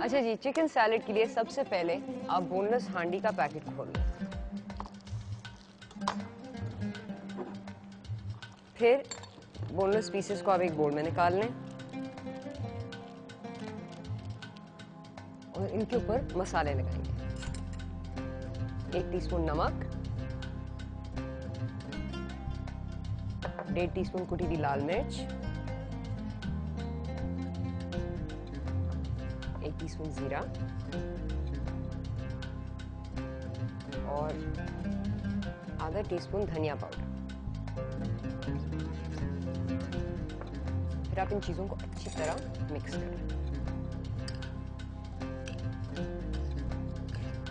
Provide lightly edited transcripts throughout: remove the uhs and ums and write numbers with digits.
अच्छा जी, chicken salad के लिए सबसे पहले आप बोनलेस हांडी का पैकेट खोल लें। फिर बोनलेस पीसेस को आप एक बोल में निकाल लें और इनके ऊपर मसाले लगाएंगे। 1 टीस्पून नमक, 1.5 टीस्पून कुटी हुई लाल मिर्च, 1 टीस्पून जीरा और आधा टीस्पून धनिया पाउडर। फिर आप इन चीजों को अच्छी तरह मिक्स करें।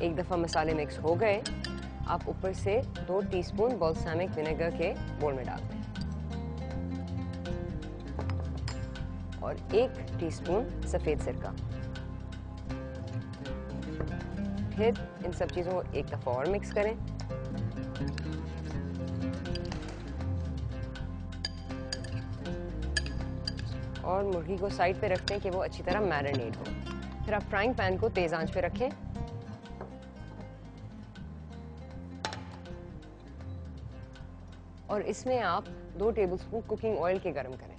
एक दफा मसाले मिक्स हो गए, आप ऊपर से 2 टीस्पून बाल्सामिक विनेगर के बोल में डाल दें और 1 टीस्पून सफेद सिरका। फिर इन सब चीजों को एक दफा और मिक्स करें। और मुर्गी को साइड पे रखते हैं कि वो अच्छी तरह मैरिनेट हो। फिर आप फ्राइंग पैन को तेज आंच पे रखें और इसमें आप 2 टेबलस्पून कुकिंग ऑयल के गरम करें।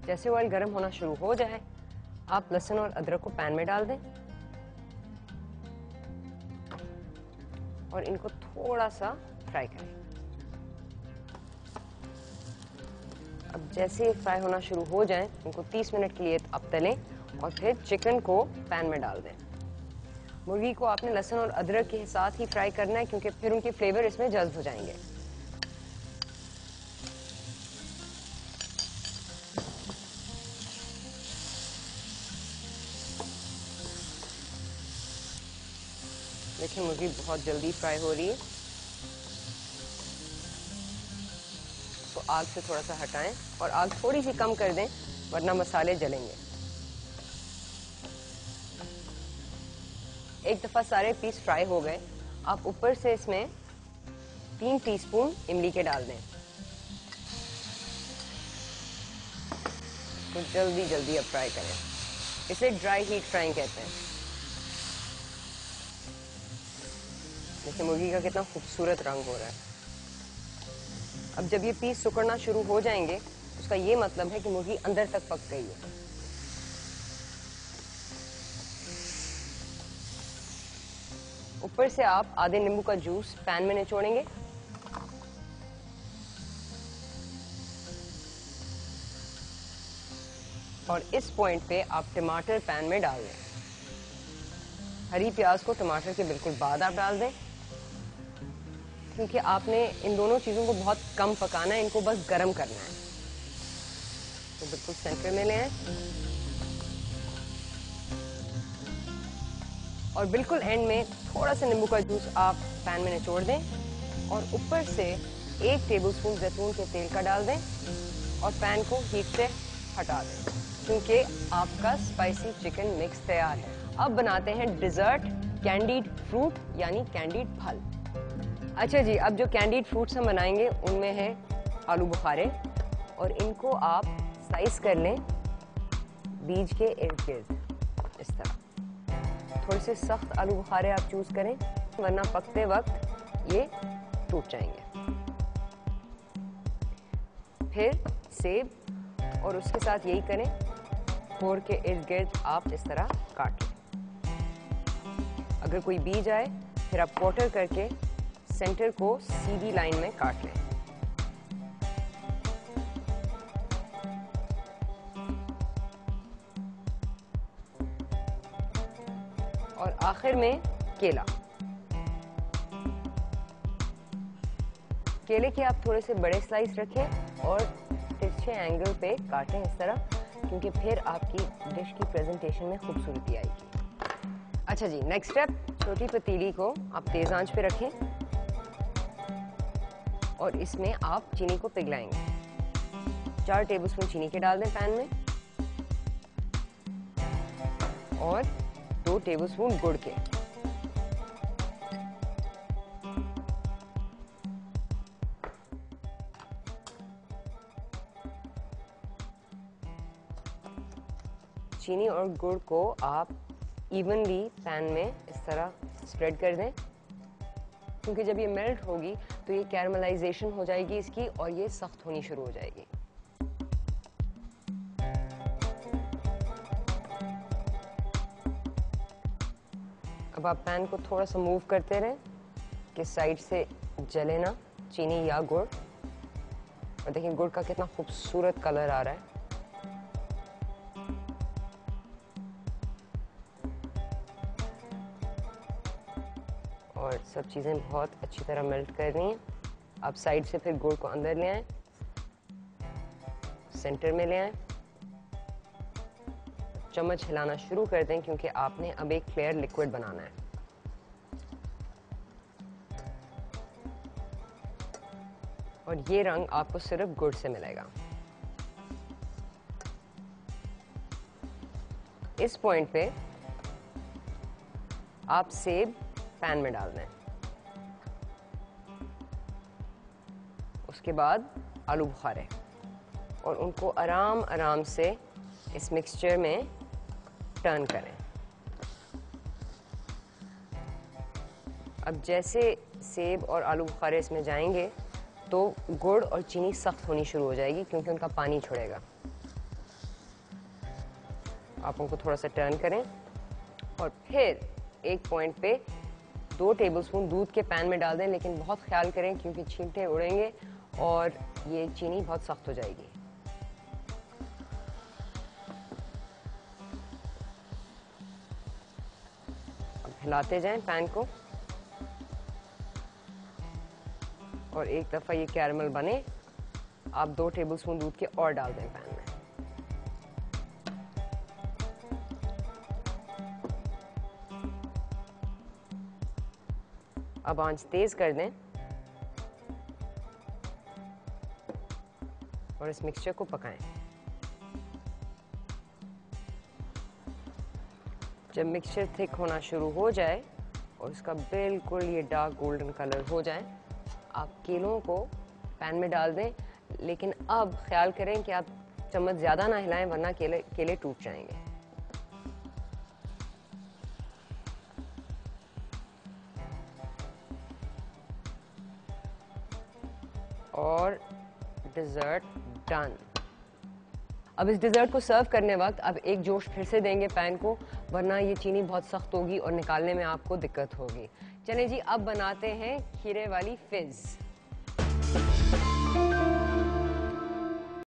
जैसे ऑयल गरम होना शुरू हो जाए, आप लहसुन और अदरक को पैन में डाल दें और इनको थोड़ा सा फ्राई करें। अब जैसे ये फ्राई होना शुरू हो जाए, इनको 30 मिनट के लिए आप तलें और फिर चिकन को पैन में डाल दें। मुर्गी को आपने लहसुन और अदरक के साथ ही फ्राई करना है क्योंकि फिर उनके फ्लेवर इसमें जज्ब हो जाएंगे। देखिए मुर्गी बहुत जल्दी फ्राई हो रही है, तो आग से थोड़ा सा हटाएं और आग थोड़ी सी कम कर दें वरना मसाले जलेंगे। एक दफा सारे पीस फ्राई हो गए, आप ऊपर से इसमें 3 टीस्पून इमली के डाल दें। तो जल्दी जल्दी अब फ्राई करें, इसे ड्राई हीट फ्राइंग कहते हैं। देखिए मुर्गी का कितना खूबसूरत रंग हो रहा है। अब जब ये पीस सिकुड़ना शुरू हो जाएंगे, उसका ये मतलब है कि मुर्गी अंदर तक पक गई है। ऊपर से आप आधे नींबू का जूस पैन में निचोड़ेंगे और इस पॉइंट पे आप टमाटर पैन में डाल दें। हरी प्याज को टमाटर के बिल्कुल बाद आप डाल दें क्योंकि आपने इन दोनों चीजों को बहुत कम पकाना है, इनको बस गरम करना है। तो बिल्कुल सेंटर में ले आए और बिल्कुल एंड में थोड़ा सा नींबू का जूस आप पैन में निचोड़ दें और ऊपर से 1 टेबलस्पून जैतून के तेल का डाल दें और पैन को हीट से हटा दें क्योंकि आपका स्पाइसी चिकन मिक्स तैयार है। अब बनाते हैं डिजर्ट, कैंडीड फ्रूट यानी कैंडीड फल। अच्छा जी, अब जो कैंडीड फ्रूट्स हम बनाएंगे उनमें है आलू बुखारे और इनको आप स्लाइस कर लें बीज के इर्द गिर्द इस तरह। थोड़े से सख्त आलू बुखारे आप चूज करें वरना पकते वक्त ये टूट जाएंगे। फिर सेब और उसके साथ यही करें, कोर के इर्द गिर्द आप इस तरह काट लें। अगर कोई बीज आए फिर आप क्वार्टर करके सेंटर को सीधी लाइन में काट लें। और आखिर में केला। केले के आप थोड़े से बड़े स्लाइस रखें और तिरछे एंगल पे काटें इस तरह क्योंकि फिर आपकी डिश की प्रेजेंटेशन में खूबसूरती आएगी। अच्छा जी, नेक्स्ट स्टेप, छोटी पतीली को आप तेज आंच पे रखें और इसमें आप चीनी को पिघलाएंगे। 4 टेबलस्पून चीनी के डाल दें पैन में और 2 टेबलस्पून गुड़ के। चीनी और गुड़ को आप इवनली पैन में इस तरह स्प्रेड कर दें, क्योंकि जब ये मेल्ट होगी तो ये कैरमलाइजेशन हो जाएगी इसकी और ये सख्त होनी शुरू हो जाएगी। अब आप पैन को थोड़ा सा मूव करते रहें कि साइड से जले ना चीनी या गुड़। और देखिए गुड़ का कितना खूबसूरत कलर आ रहा है। और सब चीज़ें बहुत अच्छी तरह मेल्ट कर रही हैं। आप साइड से फिर गुड़ को अंदर ले आएं, सेंटर में ले आएं, चम्मच हिलाना शुरू कर दें क्योंकि आपने अब एक क्लियर लिक्विड बनाना है। और ये रंग आपको सिर्फ गुड़ से मिलेगा। इस पॉइंट पे आप सेब पैन में डाल दें। उसके बाद आलू बुखारे और उनको आराम आराम से इस मिक्सचर में टर्न करें। अब जैसे सेब और आलू बुखारे इसमें जाएंगे तो गुड़ और चीनी सख्त होनी शुरू हो जाएगी क्योंकि उनका पानी छोड़ेगा। आप उनको थोड़ा सा टर्न करें और फिर एक पॉइंट पे 2 टेबलस्पून दूध के पैन में डाल दें, लेकिन बहुत ख्याल करें क्योंकि छींटे उड़ेंगे और ये चीनी बहुत सख्त हो जाएगी। अब हिलाते जाएं पैन को और एक दफ़ा ये कैरमल बने आप 2 टेबलस्पून दूध के और डाल दें पैन में। अब आंच तेज कर दें और इस मिक्सचर को पकाएं। जब मिक्सचर थिक होना शुरू हो जाए और इसका बिल्कुल ये डार्क गोल्डन कलर हो जाए, आप केलों को पैन में डाल दें, लेकिन अब ख्याल करें कि आप चम्मच ज़्यादा ना हिलाएं वरना केले टूट जाएंगे। और डिज़र्ट डन। अब इस डिज़र्ट को सर्व करने वक्त अब एक जोश फिर से देंगे पैन को, वरना ये चीनी बहुत सख्त होगी और निकालने में आपको दिक्कत होगी। चलें जी, अब बनाते हैं खीरे वाली फिज़।